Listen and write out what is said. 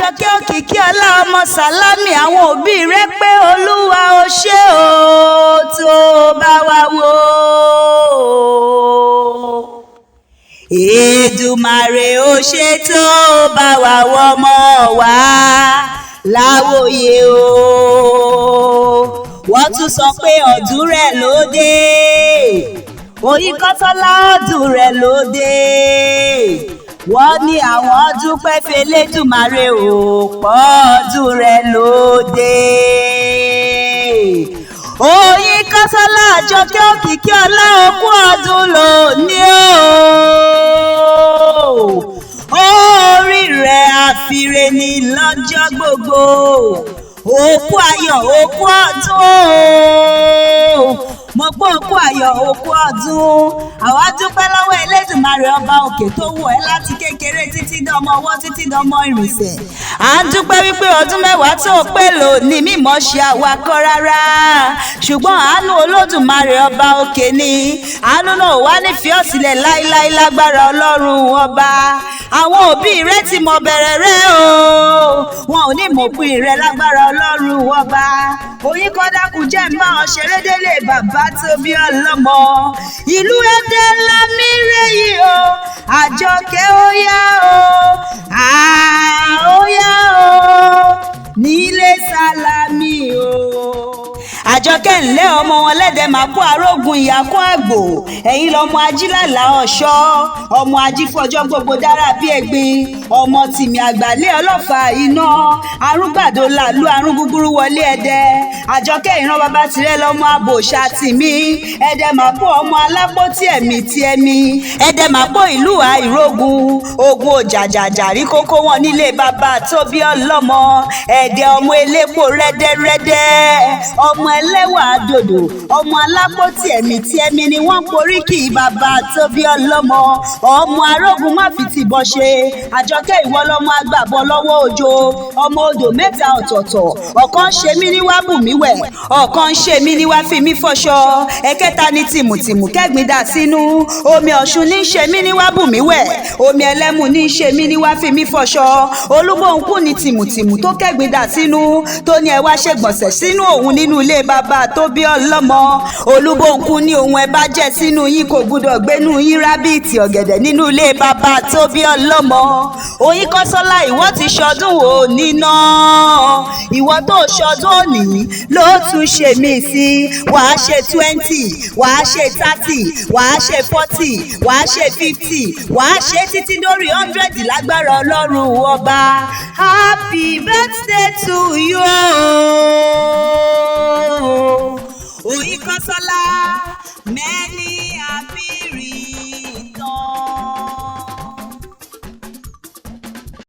Àjọkẹ́ òkìkí ọlá ọmọ Sàlámì, àwọn òbí rẹ̀ pé Olúwa ó ṣé o tó bá wa wò. Èdùmàrè ó ṣé tó bá wa wò ọmọ wa láwòye o. Wọ́n tún sọ pé ọdún rẹ̀ ló dé, Oyíkọ́sọ́lá ọdún rẹ̀ ló dé. Wọ́n ní àwọn dúpẹ́ f'Elédùmarè ò pọ̀ ọdún rẹ̀ ló dé. Oyíkọ́sọ́lá Àjọkẹ́ òkìkí ọlá òkú ọdún lónìí o. Orí rẹ̀ àfirè ní lọ́jọ́ gbogbo, òkú ayọ̀ òkú ọdún. Mo gbọ́ òkú ayọ̀ òkú ọdún. Àwa dúpẹ́ lọ́wọ́ Elédùmarè ọba òkè tó wò ẹ́ láti kékeré títí dọmọ ọwọ́ títí dọmọ ìrìnsẹ̀. À ń dúpẹ́ wípé ọdún mẹ́wàá tó pé lónìí mímọ́ ṣe àwakọ́ rárá, ṣùgbọ́n àánú Olódùmarè ọba òkè ni. Àánú náà wá ní fi ọ́ sílẹ̀ láíláí lágbára Ọlọ́run ọba. Àwọn òbí rẹ ti mọ bẹ̀rẹ̀ rẹ o, wọn ò ní mọ̀pin rẹ lágbára Ọlọ́run ọba. Oyíkọ́dákun jẹ́ ń bá ọ ṣeré délé bàbá tó bí ọlọ́mọ. Ìlú Ẹdẹ ńlá mi rè yìí o, Àjọkẹ́ ó yá o, ó yá o, nílé Sálámì o. Àjọkẹ́ ńlẹ́ ọmọ wọn lẹ́dẹ̀ máa kó arógun ìyá kó àgbò. Ẹ̀yin lọmọ ajílàlà ọ̀ṣọ́, ọmọ ajífọjọ́ gbogbo dára bí ẹ̀gbin, ọmọ tìmì àgbàlẹ̀ ọlọ́fà iná, arúgbàdo làlú arún gúgúrú wọlé Ẹdẹ. Àjọkẹ́ ìran bàbá tirẹ̀ lọmọ àbòṣà tìmí. Ẹdẹ máa kó ọmọ alápò tí ẹ̀mí tí ẹ̀mí. Ẹdẹ máa kó ìlú àìrógun, ogun òjàjàjà rí kókó wọn nílé bàbá tó bí ọlọ́mọ. Ẹdẹ ọmọ elépo rẹ́dẹ́rẹ́dẹ́, ọmọ ẹlẹ́wà dòdò, ọmọ alápótí ẹ̀mí tí ẹ̀mí ni wọ́n porí kì í bàbá tó bí ọlọ́mọ. Ọmọ arógun má fi tìbọn ṣe. Àjọkẹ́ ìwọ lọmọ agbàbọ̀ lọ́wọ́ òjò, ọmọ odò mẹ́ta ọ̀tọ̀ọ̀tọ̀. Ọ̀kan ń ṣe mí ní wá bù mí wẹ̀, ọ̀kan ń ṣe mí ní wá fi mí fọṣọ. Ẹ̀kẹta ni tìmùtìmù kẹ́gbin dà sínú. Omi Ọ̀ṣun ní ṣe mí ní wá bù mí wẹ̀, omi Ẹlẹ́mù ní ṣe mí ní wá fi mí fọṣọ. Olúbọ̀nkú ni tìmùtìmù tó kẹ́gbin dà sínú, tó ní ẹ wá ṣègbọ̀nsẹ̀ sínú òun nínú ilé bàbá tó bí ọlọ́mọ. Olúbọ̀nkú ní ohun ẹ bá jẹ sínú yín kò gbúdọ̀ gbénú yín rábìtì ọ̀gẹ̀dẹ̀ nínú ilé bàbá tó bí ọlọ́mọ. Oyíkọ́sọ́lá ìwọ ti ṣọdún òní náà, ìwọ tó ṣọdún òní ló tún ṣe mí sí. Wàá ṣe 20, wàá ṣe 30, wàá ṣe 40, wàá ṣe 50, wàá ṣe títí dórí 100 lágbára Ọlọ́run ọba. Happy birthday to you. Oyíkọ́sọ́lá, many happy returns.